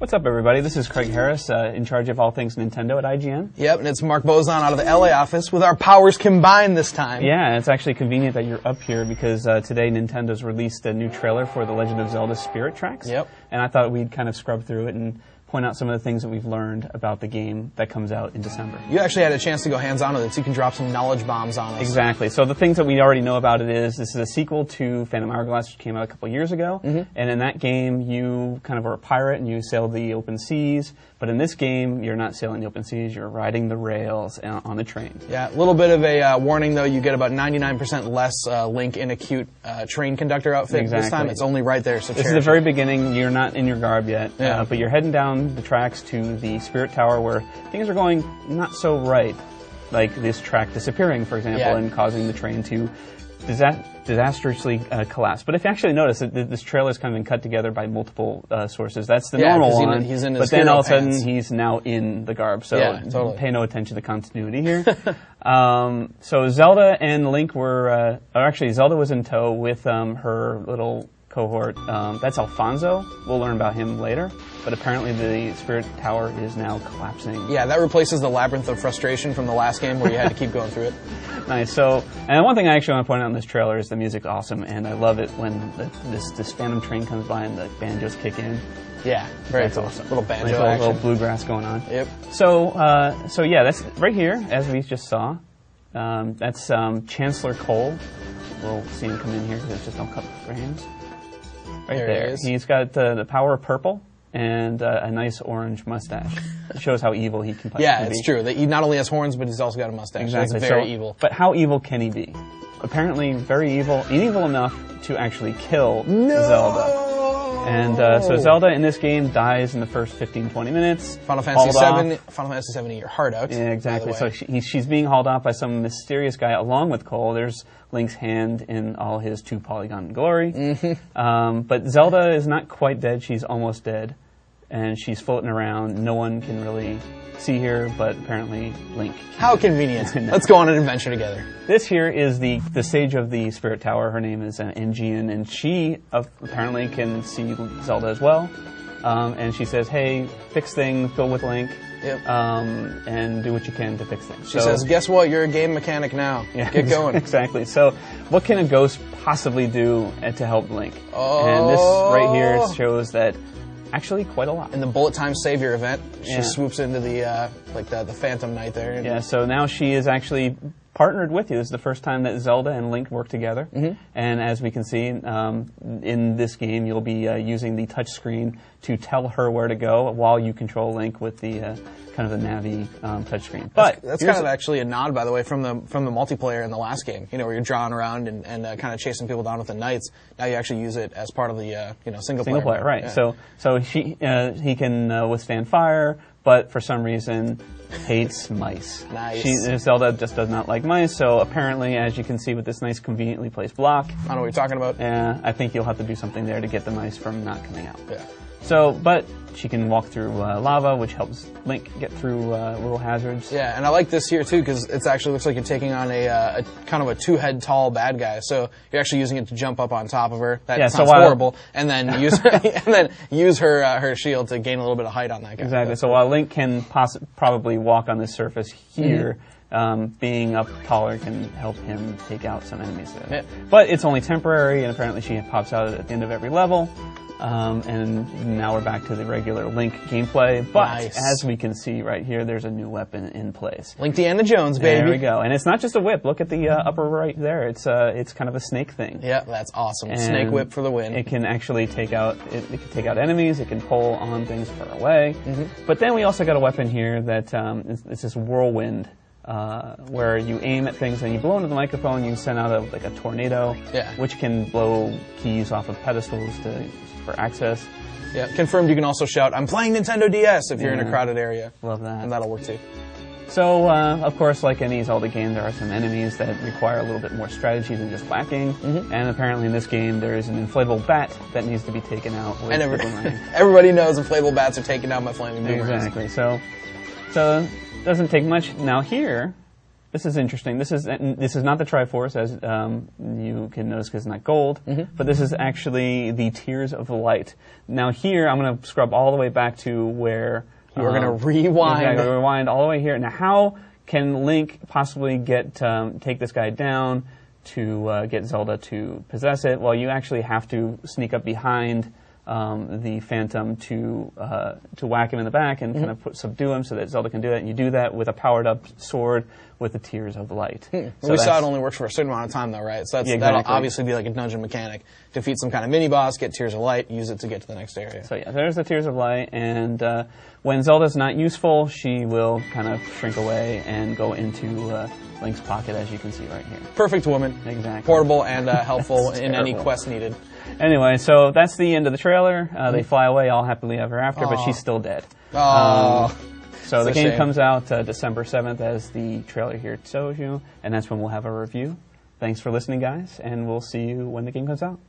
What's up, everybody? This is Craig Harris, in charge of all things Nintendo at IGN. Yep, and it's Mark Bozon out of the LA office with our powers combined this time. Yeah, it's actually convenient that you're up here because today Nintendo's released a new trailer for The Legend of Zelda Spirit Tracks. Yep. And I thought we'd kind of scrub through it and point out some of the things that we've learned about the game that comes out in December. You actually had a chance to go hands-on with it, so you can drop some knowledge bombs on us. Exactly. So the things that we already know about it is this is a sequel to Phantom Hourglass, which came out a couple years ago. And in that game, you kind of are a pirate and you sail the open seas. But in this game, you're not sailing the open seas, you're riding the rails on the train. Yeah, a little bit of a warning, though. You get about 99% less Link in a cute train conductor outfit. Exactly. This time. It's only right there, so This is the very beginning. You're not in your garb yet, Yeah. but you're heading down the tracks to the Spirit Tower where things are going not so right. Like this track disappearing, for example, Yeah. and causing the train to disastrously collapse. But if you actually notice, this trailer has kind of been cut together by multiple sources. That's the normal 'cause one. he's in his but then all of a sudden, pants. he's now in the garb. So Yeah, totally. pay no attention to continuity here. So Zelda and Link were, or actually Zelda was in tow with her little cohort. That's Alfonso. We'll learn about him later. But apparently the Spirit Tower is now collapsing. Yeah, that replaces the Labyrinth of Frustration from the last game where you had to keep going through it. Nice. So, and one thing I actually want to point out in this trailer is the music's awesome, and I love it when this Phantom train comes by and the banjos kick in. Yeah, very That's cool. awesome. Little banjo Nice action. little bluegrass going on. Yep. So yeah, that's right here, as we just saw. That's Chancellor Cole. We'll see him come in here because it's just a couple frames. Right There there. he is. He's got the power of purple and a nice orange mustache. It shows how evil he can Yeah, be. it's true. He not only has horns, but he's also got a mustache. Exactly. It's very So- evil. But how evil can he be? Apparently very evil enough to actually kill Zelda. And so Zelda in this game dies in the first 15-20 minutes. Final Fantasy hauled VII, off. Final Fantasy VII, your heart out. Yeah, exactly. by So the way. she's being hauled off by some mysterious guy along with Cole. There's Link's hand in all his 2-polygon glory. But Zelda is not quite dead. She's almost dead. And she's floating around. No one can really see her, but apparently Link can. How convenient. No. Let's go on an adventure together. This here is the sage of the Spirit Tower. Her name is IGN, and she apparently can see Zelda as well. And she says, hey, fix things, go with Link, Yep. and do what you can to fix things. She says, guess what? You're a game mechanic now. Yeah, Get going. Exactly. So what can a ghost possibly do to help Link? Oh. And this right here shows that actually quite a lot. In the Bullet Time Savior event, she Yeah. swoops into the Phantom Knight there. And Yeah, so now she is actually partnered with you. This is the first time that Zelda and Link work together. And as we can see, in this game, you'll be using the touch screen to tell her where to go while you control Link with the kind of the Navi touchscreen. But that's kind of actually a nod, by the way, from the multiplayer in the last game. You know, where you're drawing around and kind of chasing people down with the knights. Now you actually use it as part of the single player. Right. Yeah. So he can withstand fire, but for some reason hates mice. Nice. Zelda just does not like mice. So apparently, as you can see with this nice conveniently placed block, I know what you're talking about. I think you'll have to do something there to get the mice from not coming out. Yeah. So, but she can walk through lava, which helps Link get through little hazards. Yeah, and I like this here too because it actually looks like you're taking on a kind of a 2-head tall bad guy. So you're actually using it to jump up on top of her. That sounds horrible. And then use her shield to gain a little bit of height on that guy. Exactly. So while Link can probably walk on this surface here, being up taller can help him take out some enemies there. Yeah. But it's only temporary, and apparently she pops out at the end of every level. And now we're back to the regular Link gameplay. But Nice. as we can see right here, there's a new weapon in place. Link Deanna Jones, baby. There we go. And it's not just a whip. Look at the upper right there. It's kind of a snake thing. Yeah, that's awesome. And Snake whip for the win. It can actually take out enemies. It can pull on things far away. But then we also got a weapon here that it's this whirlwind. Where you aim at things and you blow into the microphone, you send out a tornado, which can blow keys off of pedestals for access. Yeah, confirmed. You can also shout, "I'm playing Nintendo DS" if you're in a crowded area. Love that. And that'll work too. So, of course, like any Zelda game, there are some enemies that require a little bit more strategy than just whacking. And apparently in this game, there is an inflatable bat that needs to be taken out with the boomerang. Everybody knows inflatable bats are taken out by flaming boomerangs. Exactly. So it doesn't take much. Now here This is interesting. This is not the Triforce, as you can notice, because it's not gold. But this is actually the Tears of Light. Now here, I'm going to scrub all the way back to where you're going to rewind. Exactly, rewind all the way here. Now, how can Link possibly take this guy down to get Zelda to possess it? Well, you actually have to sneak up behind the Phantom to whack him in the back and kind of subdue him so that Zelda can do it. And you do that with a powered-up sword with the Tears of Light. So we saw it only works for a certain amount of time, though, right? So that'll obviously be like a dungeon mechanic. Defeat some kind of mini-boss, get Tears of Light, use it to get to the next area. So yeah, there's the Tears of Light, and when Zelda's not useful, she will kind of shrink away and go into Link's pocket, as you can see right here. Perfect woman. Exactly. Portable and helpful in any quest needed. Anyway, so that's the end of the trailer. They fly away all happily ever after, but she's still dead. So the game comes out December 7th, as the trailer here shows you, and that's when we'll have a review. Thanks for listening, guys, and we'll see you when the game comes out.